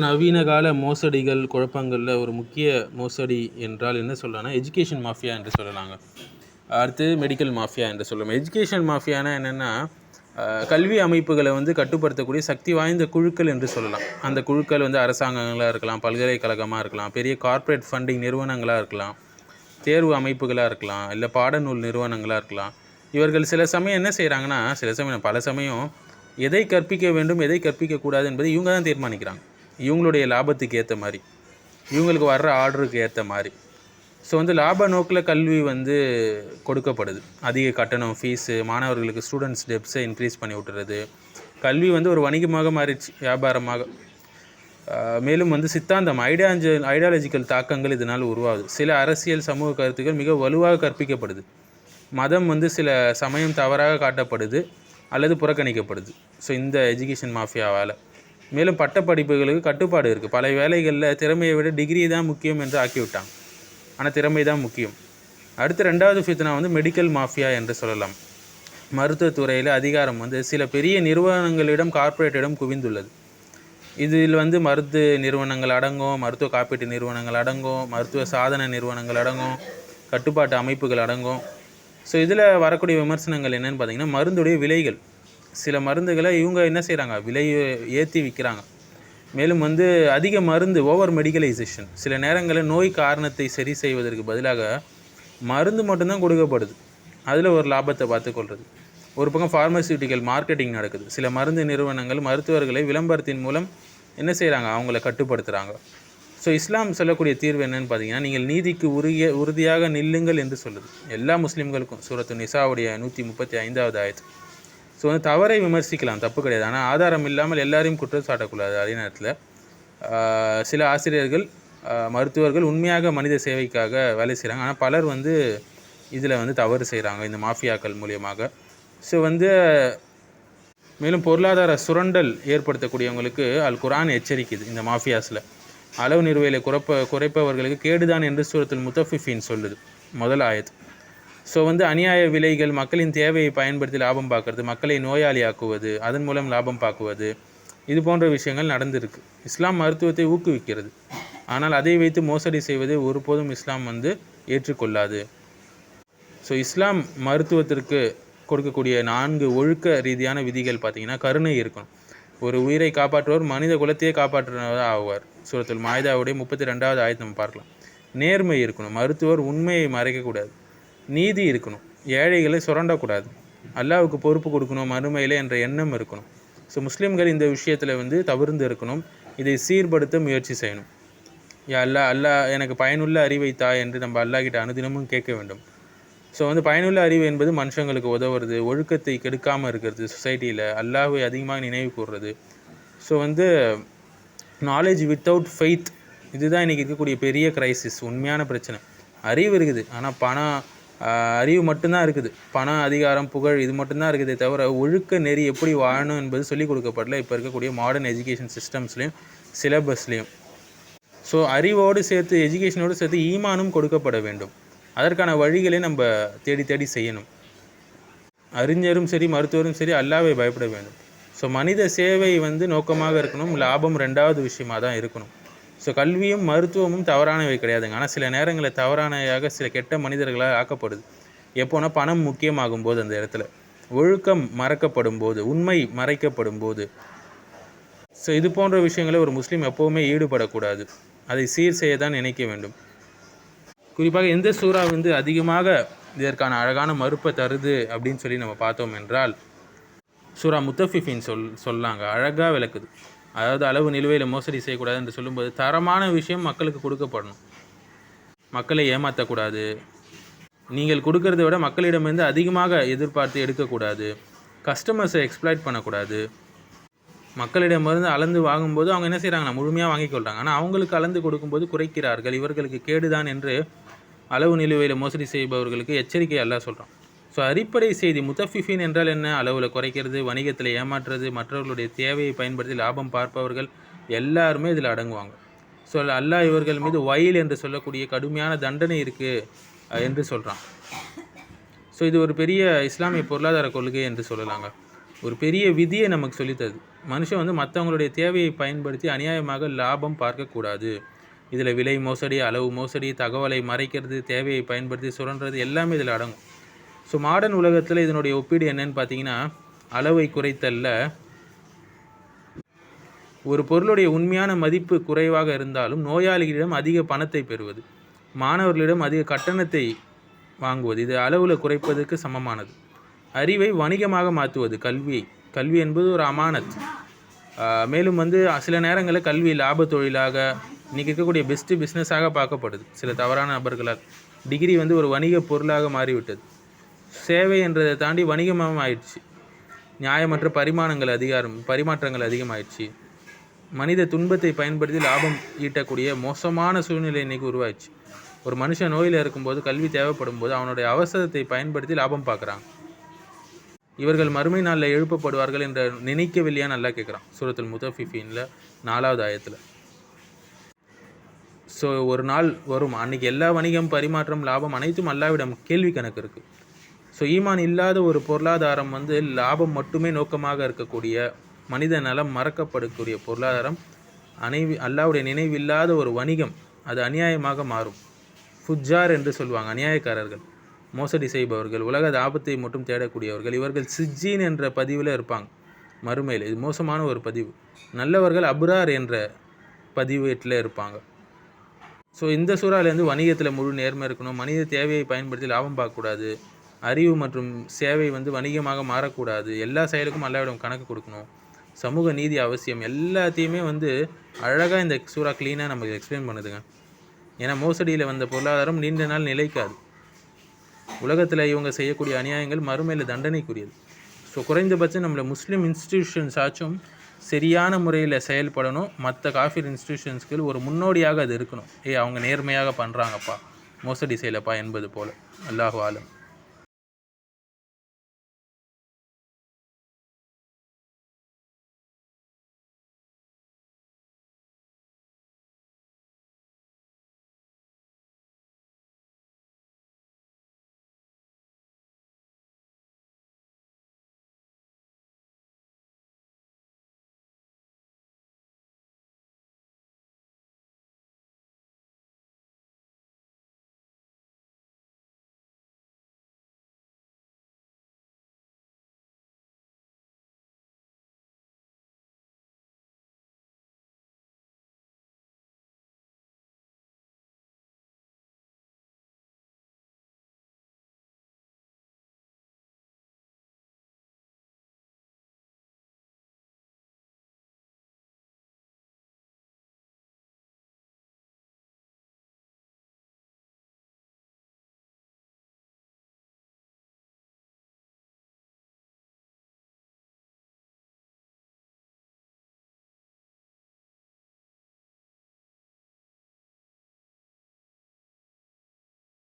நவீன கால மோசடிகள், குழப்பங்களில் ஒரு முக்கிய மோசடி என்றால் என்ன சொல்லலாம்னா, எஜுகேஷன் மாஃபியா என்று சொல்லலாங்க. அடுத்து மெடிக்கல் மாஃபியா என்று சொல்லுவோம். எஜுகேஷன் மாஃபியானா என்னென்னா, கல்வி அமைப்புகளை கட்டுப்படுத்தக்கூடிய சக்தி வாய்ந்த குழுக்கள் என்று சொல்லலாம். அந்த குழுக்கள் அரசாங்கங்களாக இருக்கலாம், பல்கலைக்கழகமாக இருக்கலாம், பெரிய கார்ப்பரேட் ஃபண்டிங் நிறுவனங்களாக இருக்கலாம், தேர்வு அமைப்புகளாக இருக்கலாம், இல்லை பாடநூல் நிறுவனங்களாக இருக்கலாம். இவர்கள் சில சமயம் என்ன செய்கிறாங்கன்னா, பல சமயம் எதை கற்பிக்க வேண்டும், எதை கற்பிக்கக்கூடாது என்பதை இவங்க தான் தீர்மானிக்கிறாங்க. இவங்களுடைய லாபத்துக்கு ஏற்ற மாதிரி, இவங்களுக்கு வர்ற ஆர்டருக்கு ஏற்ற மாதிரி. லாப நோக்கில் கல்வி கொடுக்கப்படுது. அதிக கட்டணம், ஃபீஸு, மாணவர்களுக்கு ஸ்டூடெண்ட்ஸ் டெப்ஸை இன்க்ரீஸ் பண்ணி விட்டுறது. கல்வி ஒரு வணிகமாக மாறிடுச்சு, வியாபாரமாக. மேலும் சித்தாந்தம், ஐடியாலஜிக்கல் தாக்கங்கள் இதனால் உருவாகுது. சில அரசியல் சமூக கருத்துக்கள் மிக வலுவாக கற்பிக்கப்படுது. மதம் சில சமயம் தவறாக காட்டப்படுது அல்லது புறக்கணிக்கப்படுது. இந்த எஜுகேஷன் மாஃபியாவால். மேலும் பட்டப்படிப்புகளுக்கு கட்டுப்பாடு இருக்குது. பல வேலைகளில் திறமையை விட டிகிரி தான் முக்கியம் என்று ஆக்கிவிட்டாங்க. ஆனால் திறமை தான் முக்கியம். அடுத்து 2வது ஃபித்னா மெடிக்கல் மாஃபியா என்று சொல்லலாம். மருத்துவத்துறையில் அதிகாரம் சில பெரிய நிறுவனங்களிடம், கார்ப்பரேட்டிடம் குவிந்துள்ளது. இதில் மருந்து நிறுவனங்கள் அடங்கும், மருத்துவ காப்பீட்டு நிறுவனங்கள் அடங்கும், மருத்துவ சாதன நிறுவனங்கள் அடங்கும், கட்டுப்பாட்டு அமைப்புகள் அடங்கும். இதில் வரக்கூடிய விமர்சனங்கள் என்னென்னு பார்த்திங்கன்னா, மருந்துடைய விலைகள். சில மருந்துகளை இவங்க என்ன செய்கிறாங்க, விலையை ஏற்றி விற்கிறாங்க. மேலும் அதிக மருந்து, ஓவர் மெடிக்கலைசேஷன். சில நேரங்களில் நோய் காரணத்தை சரி செய்வதற்கு பதிலாக மருந்து மட்டும்தான் கொடுக்கப்படுது. அதில் ஒரு லாபத்தை பார்த்துக்கொள்வது. ஒரு பக்கம் ஃபார்மசியூட்டிக்கல் மார்க்கெட்டிங் நடக்குது. சில மருந்து நிறுவனங்கள் மருத்துவர்களை விளம்பரத்தின் மூலம் என்ன செய்கிறாங்க, அவங்கள கட்டுப்படுத்துகிறாங்க. இஸ்லாம் சொல்லக்கூடிய தீர்வு என்னென்னு பார்த்தீங்கன்னா, நீங்கள் நீதிக்கு உறுதியாக நில்லுங்கள் என்று சொல்லுது எல்லா முஸ்லீம்களுக்கும். சூரத்து நிசாவுடைய 135வது ஆயத்து. தவறை விமர்சிக்கலாம், தப்பு கிடையாது. ஆனால் ஆதாரம் இல்லாமல் எல்லாரையும் குற்றம் சாட்டக்கூடாது. அதே நேரத்தில் சில ஆசிரியர்கள், மருத்துவர்கள் உண்மையாக மனித சேவைக்காக வேலை செய்கிறாங்க. ஆனால் பலர் இதில் தவறு செய்கிறாங்க இந்த மாஃபியாக்கள் மூலியமாக. மேலும் பொருளாதார சுரண்டல் ஏற்படுத்தக்கூடியவங்களுக்கு அல் குர்ஆன் எச்சரிக்குது. இந்த மாஃபியாஸில் அளவு நிறுவையில் குறைப்பவர்களுக்கு கேடுதான் என்று சூரத்துல் முத்தஃபிஃபீன் சொல்லுது, முதல் ஆயத்து. அநியாய விலைகள், மக்களின் தேவையை பயன்படுத்தி லாபம் பார்க்கறது, மக்களை நோயாளியாக்குவது, அதன் மூலம் லாபம் பார்க்குவது, இது போன்ற விஷயங்கள் நடந்திருக்கு. இஸ்லாம் மருத்துவத்தை ஊக்குவிக்கிறது. ஆனால் அதை வைத்து மோசடி செய்வதை ஒருபோதும் இஸ்லாம் ஏற்றுக்கொள்ளாது. இஸ்லாம் மருத்துவத்திற்கு கொடுக்கக்கூடிய 4 ஒழுக்க ரீதியான விதிகள் பார்த்திங்கன்னா, கருணை இருக்கணும். ஒரு உயிரை காப்பாற்றுவர் மனித குலத்தையே காப்பாற்றுவதாக ஆவார். சூரத்துல் மாயிதாவுடைய 32வது ஆயத்தை நம்ம பார்க்கலாம். நேர்மை இருக்கணும். மருத்துவர் உண்மையை மறைக்கக்கூடாது. நீதி இருக்கணும். ஏழைகளை சுரண்டக்கூடாது. அல்லாஹ்வுக்கு பொறுப்பு கொடுக்கணும் மறுமையில் என்ற எண்ணம் இருக்கணும். முஸ்லீம்கள் இந்த விஷயத்தில் தவிர்ந்து இருக்கணும். இதை சீர்படுத்த முயற்சி செய்யணும். அல்லாஹ் எனக்கு பயனுள்ள அறிவை தா என்று நம்ம அல்லாஹ்கிட்ட அனுதினமும் கேட்க வேண்டும். பயனுள்ள அறிவு என்பது மனுஷங்களுக்கு உதவுறது, ஒழுக்கத்தை கெடுக்காமல் இருக்கிறது, சொசைட்டியில் அல்லாஹ்வை அதிகமாக நினைவு கூறுறது. நாலேஜ் வித்தவுட் ஃபெய்த், இதுதான் இன்றைக்கி இருக்கக்கூடிய பெரிய கிரைசிஸ், உண்மையான பிரச்சனை. அறிவு இருக்குது, ஆனால் அறிவு மட்டும்தான் இருக்குது. பணம், அதிகாரம், புகழ் இது மட்டும்தான் இருக்குதே தவிர ஒழுக்க நெறி எப்படி வாழணும் என்பது சொல்லிக் கொடுக்கப்படல இப்போ இருக்கக்கூடிய மாடர்ன் எஜுகேஷன் சிஸ்டம்ஸ்லேயும் சிலபஸ்லேயும். அறிவோடு சேர்த்து, எஜுகேஷனோடு சேர்த்து ஈமானும் கொடுக்கப்பட வேண்டும். அதற்கான வழிகளை நம்ம தேடி தேடி செய்யணும். அறிஞரும் சரி, மருத்துவரும் சரி, அல்லாஹ்வை பயப்பட வேண்டும். மனித சேவை நோக்கமாக இருக்கணும். லாபம் 2வது விஷயமாக தான் இருக்கணும். கல்வியும் மருத்துவமும் தவறானவை கிடையாதுங்க. ஆனால் சில நேரங்களில் தவறானவையாக சில கெட்ட மனிதர்களாக ஆக்கப்படுது. எப்போனா பணம் முக்கியமாகும் போது, அந்த இடத்துல ஒழுக்கம் மறக்கப்படும் போது, உண்மை மறைக்கப்படும் போது. இது போன்ற விஷயங்களை ஒரு முஸ்லீம் எப்போவுமே ஈடுபடக்கூடாது. அதை சீர் செய்ய தான் நினைக்க வேண்டும். குறிப்பாக எந்த சூறா அதிகமாக இதற்கான அழகான மறுப்பை தருது அப்படின்னு சொல்லி நம்ம பார்த்தோம் என்றால், சூரா முத்தஃபிஃபீன் சொல்லாங்க, அழகாக விளக்குது. அதாவது அளவு நிலுவையில் மோசடி செய்யக்கூடாது என்று சொல்லும்போது, தரமான விஷயம் மக்களுக்கு கொடுக்கப்படணும். மக்களை ஏமாற்றக்கூடாது. நீங்கள் கொடுக்கறத விட மக்களிடமிருந்து அதிகமாக எதிர்பார்த்து எடுக்கக்கூடாது. கஸ்டமர்ஸை எக்ஸ்ப்ளாய்ட் பண்ணக்கூடாது. மக்களிடமிருந்து அளந்து வாங்கும்போது அவங்க என்ன செய்கிறாங்கன்னா, முழுமையாக வாங்கிக்கொள்கிறாங்க. ஆனால் அவங்களுக்கு அளந்து கொடுக்கும்போது குறைக்கிறார்கள். இவர்களுக்கு கேடுதான் என்று அளவு நிலுவையில் மோசடி செய்பவர்களுக்கு எச்சரிக்கை அல்லாஹ் சொல்கிறான். அடிப்படை செய்தி, முத்தஃபிஃபீன் என்றால் என்ன? அளவில் குறைக்கிறது, வணிகத்தில் ஏமாற்றுறது, மற்றவர்களுடைய தேவையை பயன்படுத்தி லாபம் பார்ப்பவர்கள் எல்லாருமே இதில் அடங்குவாங்க. அல்லாஹ் இவர்கள் மீது வயல் என்று சொல்லக்கூடிய கடுமையான தண்டனை இருக்குது என்று சொல்கிறான். இது ஒரு பெரிய இஸ்லாமிய பொருளாதார கொள்கை என்று சொல்லலாங்க. ஒரு பெரிய விதியை நமக்கு சொல்லித்தருது. மனுஷன் வந்து மற்றவங்களுடைய தேவையை பயன்படுத்தி அநியாயமாக லாபம் பார்க்கக்கூடாது. இதில் விலை மோசடி, அளவு மோசடி, தகவலை மறைக்கிறது, தேவையை பயன்படுத்தி சுரண்டுறது எல்லாமே இதில் அடங்கும். ஸோ மாடர்ன் உலகத்தில் இதனுடைய ஒப்பீடு என்னன்னு பார்த்தீங்கன்னா, அளவை குறைத்தல்ல ஒரு பொருளுடைய உண்மையான மதிப்பு குறைவாக இருந்தாலும் நோயாளிகளிடம் அதிக பணத்தை பெறுவது, மாணவர்களிடம் அதிக கட்டணத்தை வாங்குவது, இது அளவில் குறைப்பதற்கு சமமானது. அறிவை வணிகமாக மாற்றுவது, கல்வி என்பது ஒரு அமானத். மேலும் வந்து சில நேரங்களில் கல்வி லாப தொழிலாக இன்றைக்கி இருக்கக்கூடிய பெஸ்ட்டு பிஸ்னஸாக பார்க்கப்படுது சில தவறான நபர்களால். டிகிரி வந்து ஒரு வணிக பொருளாக மாறிவிட்டது. சேவை என்றதை தாண்டி வணிகமாக ஆயிடுச்சு. நியாயமற்ற பரிமாற்றங்கள் அதிகமாயிடுச்சு. மனித துன்பத்தை பயன்படுத்தி லாபம் ஈட்டக்கூடிய மோசமான சூழ்நிலை இன்றைக்கி உருவாயிடுச்சு. ஒரு மனுஷன் நோயில் இருக்கும்போது கல்வி தேவைப்படும் போது அவனுடைய அவசரத்தை பயன்படுத்தி லாபம் பார்க்குறாங்க. இவர்கள் மறுமை நாளில் எழுப்பப்படுவார்கள் என்ற நினைக்கவில்லையா நல்லா கேட்குறான் சூரத்துல் முத்தஃபிஃபீனில் 4வது ஆயத்தில். ஸோ ஒரு நாள் வரும், அன்றைக்கி எல்லா வணிகம், பரிமாற்றம், லாபம் அனைத்தும் அல்லாவிடம் கேள்வி கணக்கு இருக்குது. ஸோ ஈமான் இல்லாத ஒரு பொருளாதாரம் வந்து லாபம் மட்டுமே நோக்கமாக இருக்கக்கூடிய, மனித நலம் மறக்கப்படக்கூடிய பொருளாதாரம், அல்லாவுடைய நினைவில்லாத ஒரு வணிகம், அது அநியாயமாக மாறும். ஃபுஜார் என்று சொல்லுவாங்க, அநியாயக்காரர்கள், மோசடி செய்பவர்கள், உலக ஆபத்தை மட்டும் தேடக்கூடியவர்கள். இவர்கள் சிஜ்ஜீன் என்ற பதிவில் இருப்பாங்க மறுமையில். இது மோசமான ஒரு பதிவு. நல்லவர்கள் அப்ரார் என்ற பதிவேட்டில் இருப்பாங்க. ஸோ இந்த சூறாலேருந்து வணிகத்தில் முழு நேர்மை இருக்கணும், மனித தேவையை பயன்படுத்தி லாபம் பார்க்கக்கூடாது, அறிவு மற்றும் சேவை வந்து வணிகமாக மாறக்கூடாது, எல்லா செயலுக்கும் அல்லாவிடம் கணக்கு கொடுக்கணும், சமூக நீதி அவசியம், எல்லாத்தையுமே வந்து அழகாக இந்த சூறா க்ளீனாக நமக்கு எக்ஸ்பிளைன் பண்ணுதுங்க. ஏன்னா மோசடியில் வந்த பொருளாதாரம் நீண்ட நாள் நிலைக்காது. உலகத்தில் இவங்க செய்யக்கூடிய அநியாயங்கள் மறுமையில் தண்டனைக்குரியது. ஸோ குறைந்தபட்சம் நம்மளை முஸ்லீம் இன்ஸ்டிடியூஷன்ஸ் ஆச்சும் சரியான முறையில் செயல்படணும். மற்ற காஃபிர் இன்ஸ்டிடியூஷன்ஸ்க்கு ஒரு முன்னோடியாக அது இருக்கணும். அவங்க நேர்மையாக பண்ணுறாங்கப்பா, மோசடி செய்யலப்பா என்பது போல். அல்லாஹு ஆலம்.